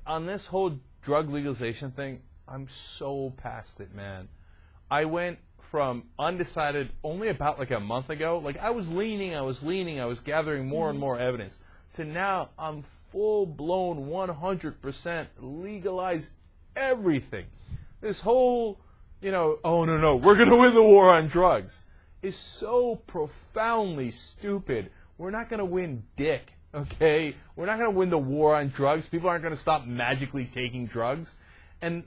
on this whole drug legalization thing, I'm so past it, man. I went from undecided only about like a month ago. Like I was leaning, I was gathering more and more evidence. To now, I'm full-blown 100% legalize everything. This whole, oh no, we're going to win the war on drugs is so profoundly stupid. We're not going to win dick, okay? We're not going to win the war on drugs. People aren't going to stop magically taking drugs. And,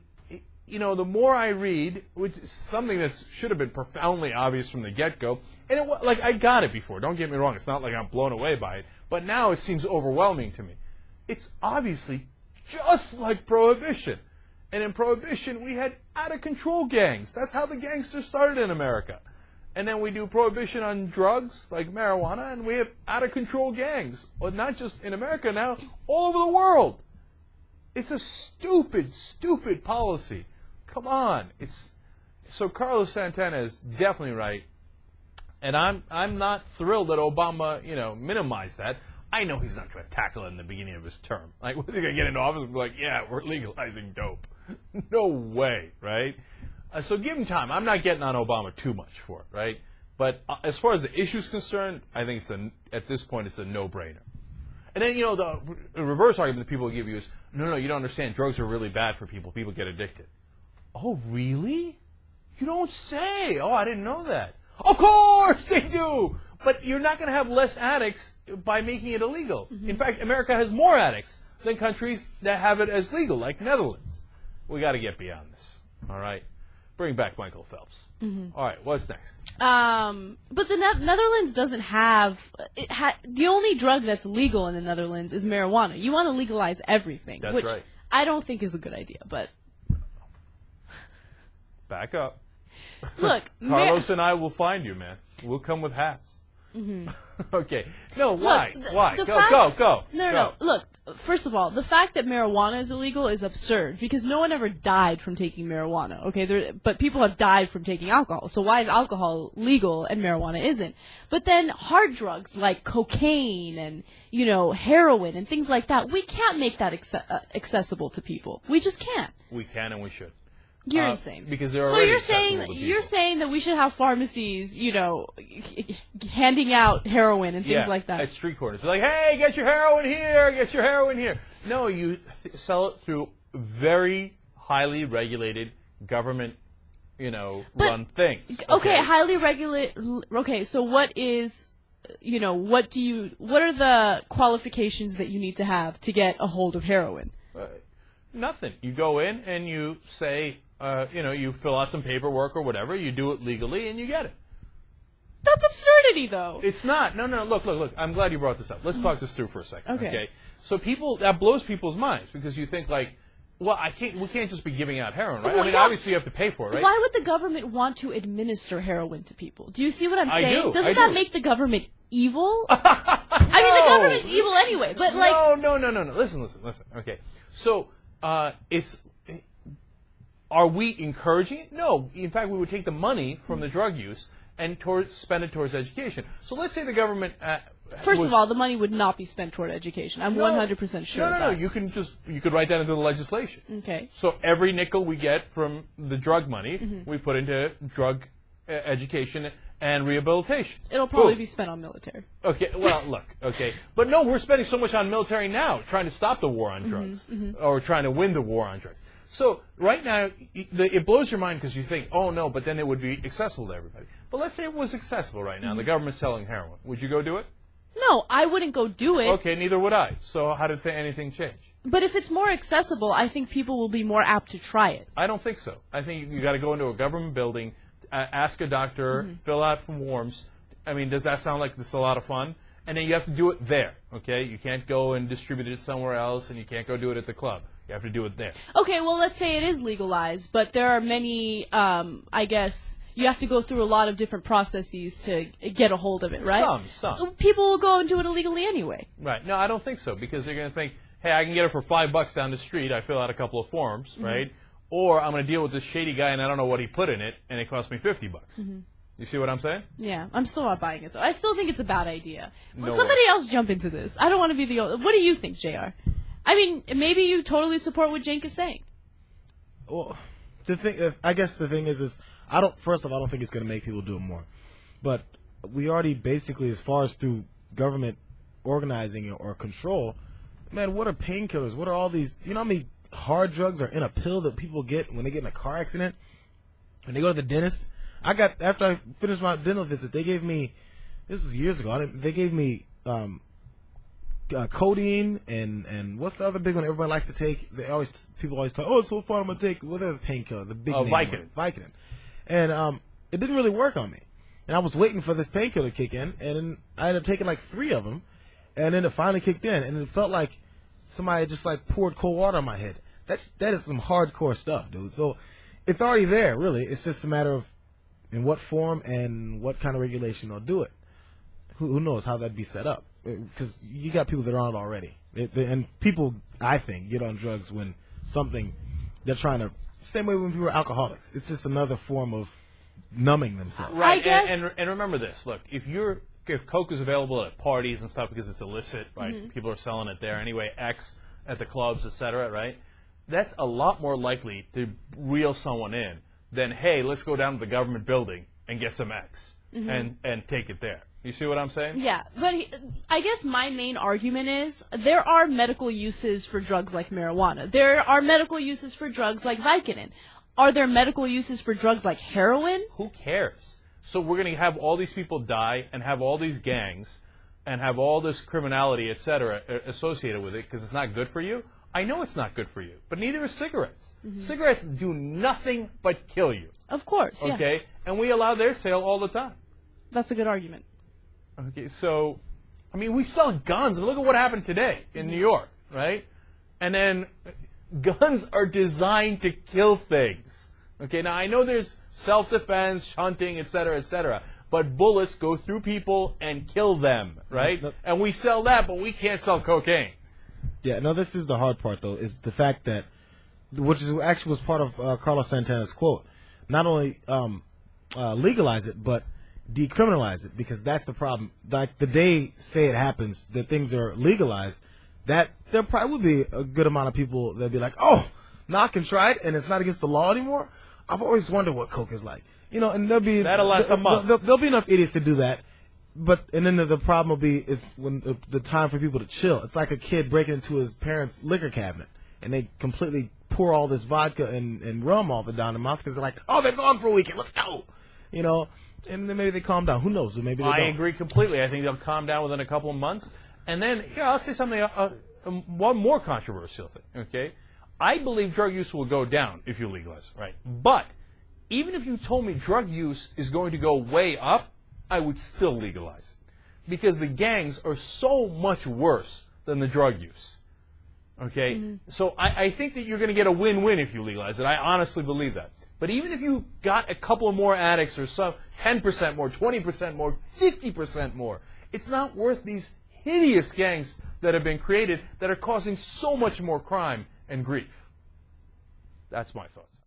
the more I read, which is something that should have been profoundly obvious from the get-go, and I got it before, don't get me wrong. It's not like I'm blown away by it. But now it seems overwhelming to me. It's obviously just like Prohibition. And in Prohibition, we had out-of-control gangs. That's how the gangsters started in America. And then we do Prohibition on drugs, like marijuana, and we have out-of-control gangs. Well, not just in America now, all over the world. It's a stupid, stupid policy. Come on. So Carlos Santana is definitely right. And I'm not thrilled that Obama, minimized that. I know he's not going to tackle it in the beginning of his term. Like, what's he going to get into office and be like, yeah, we're legalizing dope? No way, right? So give him time. I'm not getting on Obama too much for it, right? But as far as the issue's concerned, I think at this point, it's a no-brainer. And then, the reverse argument that people give you is, no, you don't understand. Drugs are really bad for people. People get addicted. Oh, really? You don't say. Oh, I didn't know that. Of course they do. But you're not going to have less addicts by making it illegal. In fact, America has more addicts than countries that have it as legal, like Netherlands. We got to get beyond this. All right? Bring back Michael Phelps. All right, what's next? But the Netherlands doesn't have... the only drug that's legal in the Netherlands is marijuana. You want to legalize everything. That's which right. I don't think is a good idea, but... Back up. Look, Carlos and I will find you, man. We'll come with hats. Okay. No, why? Why? Go. No. Look, first of all, the fact that marijuana is illegal is absurd because no one ever died from taking marijuana, okay? But people have died from taking alcohol. So why is alcohol legal and marijuana isn't? But then hard drugs like cocaine and, heroin and things like that, we can't make that accessible to people. We just can't. We can and we should. You're insane. Because they're already you're saying that we should have pharmacies, handing out heroin and things like that. At street corners. Like, hey, get your heroin here. No, you sell it through very highly regulated government, run things. Okay, highly regulated. Okay, so what is, what are the qualifications that you need to have to get a hold of heroin? Nothing. You go in and you say, you fill out some paperwork or whatever, you do it legally, and you get it. That's absurdity, though. It's not. No, look. I'm glad you brought this up. Let's talk this through for a second. Okay. So that blows people's minds because you think like, well, we can't just be giving out heroin, right? Well, obviously you have to pay for it, right? Why would the government want to administer heroin to people? Do you see what I'm saying? I do. Doesn't that make the government evil? I mean, the government's evil anyway, but like... No. Listen. Okay. So, are we encouraging it? No. In fact, we would take the money from the drug use and spend it towards education. So let's say the government... First of all, the money would not be spent toward education. I'm 100% sure of that. No. You could write that into the legislation. Okay. So every nickel we get from the drug money, we put into drug education and rehabilitation. It'll probably be spent on military. Okay, well, look, okay. But no, we're spending so much on military now, trying to stop the war on drugs, or trying to win the war on drugs. So right now, it blows your mind because you think, oh, no, but then it would be accessible to everybody. But let's say it was accessible right now, and the government's selling heroin. Would you go do it? No, I wouldn't go do it. Okay, neither would I. So how did anything change? But if it's more accessible, I think people will be more apt to try it. I don't think so. I think you got to go into a government building, ask a doctor, fill out forms. I mean, does that sound like this is a lot of fun? And then you have to do it there, okay? You can't go and distribute it somewhere else, and you can't go do it at the club. You have to do it there. Okay, well, let's say it is legalized, but there are many, I guess, you have to go through a lot of different processes to get a hold of it, right? Some. People will go and do it illegally anyway. Right. No, I don't think so, because they're going to think, hey, I can get it for $5 down the street. I fill out a couple of forms, right? Or I'm going to deal with this shady guy, and I don't know what he put in it, and it cost me $50. You see what I'm saying? Yeah, I'm still not buying it, though. I still think it's a bad idea. Well, somebody else jump into this. I don't want to be the only... What do you think, JR? I mean, maybe you totally support what Cenk is saying. Well, I guess the thing is first of all, I don't think it's going to make people do it more. But we already basically, as far as through government organizing or control, man, what are painkillers? What are all these, you know how many hard drugs are in a pill that people get when they get in a car accident? When they go to the dentist? After I finished my dental visit, they gave me, this was years ago, they gave me codeine and what's the other big one everybody likes to take? People always talk, oh, it's so fun, I'm going to take, whatever the painkiller, the big name Vicodin. Vicodin. And it didn't really work on me. And I was waiting for this painkiller to kick in, and I ended up taking like 3 of them, and then it finally kicked in, and it felt like somebody just like poured cold water on my head. That is some hardcore stuff, dude. So it's already there, really. It's just a matter of in what form and what kind of regulation they'll do it. Who knows how that'd be set up? Because you got people that are on it already. And people, I think, get on drugs when they're trying to, same way when people are alcoholics. It's just another form of numbing themselves. Right, I guess, and remember this. Look, if Coke is available at parties and stuff because it's illicit, right? Mm-hmm. People are selling it there anyway. X at the clubs, etc. Right? That's a lot more likely to reel someone in than, hey, let's go down to the government building and get some X and take it there. You see what I'm saying? yeah, but I guess my main argument is there are medical uses for drugs like marijuana. There are medical uses for drugs like Vicodin. Are there medical uses for drugs like heroin? Who cares? So we're going to have all these people die and have all these gangs and have all this criminality, etc., associated with it because it's not good for you? I know it's not good for you, but neither is cigarettes. Cigarettes do nothing but kill you. Of course, yeah. Okay? And we allow their sale all the time. That's a good argument. Okay, so, I mean, we sell guns. I mean, look at what happened today in New York, right? And then guns are designed to kill things. Okay, now I know there's self-defense, hunting, etc., but bullets go through people and kill them, right? And we sell that, but we can't sell cocaine. Yeah, no, this is the hard part, though, is the fact that, which is actually was part of Carlos Santana's quote, not only legalize it, but decriminalize it, because that's the problem. Like, the day, say it happens, that things are legalized, that there probably would be a good amount of people that'd be like, oh, now I can try it, and it's not against the law anymore. I've always wondered what coke is like. You know, and That'll last a month. There'll be enough idiots to do that. And then the problem will be is when the time for people to chill. It's like a kid breaking into his parents' liquor cabinet, and they completely pour all this vodka and rum all down their mouth because they're like, oh, they're gone for a weekend, let's go. You know, and then maybe they calm down. Who knows? Or maybe they don't. I agree completely. I think they'll calm down within a couple of months. And then, here, I'll say something, one more controversial thing, okay? I believe drug use will go down if you legalize it, right? But even if you told me drug use is going to go way up, I would still legalize it. Because the gangs are so much worse than the drug use. Okay? So I think that you're going to get a win-win if you legalize it. I honestly believe that. But even if you got a couple of more addicts or some 10% more, 20% more, 50% more, it's not worth these hideous gangs that have been created that are causing so much more crime and grief. That's my thoughts.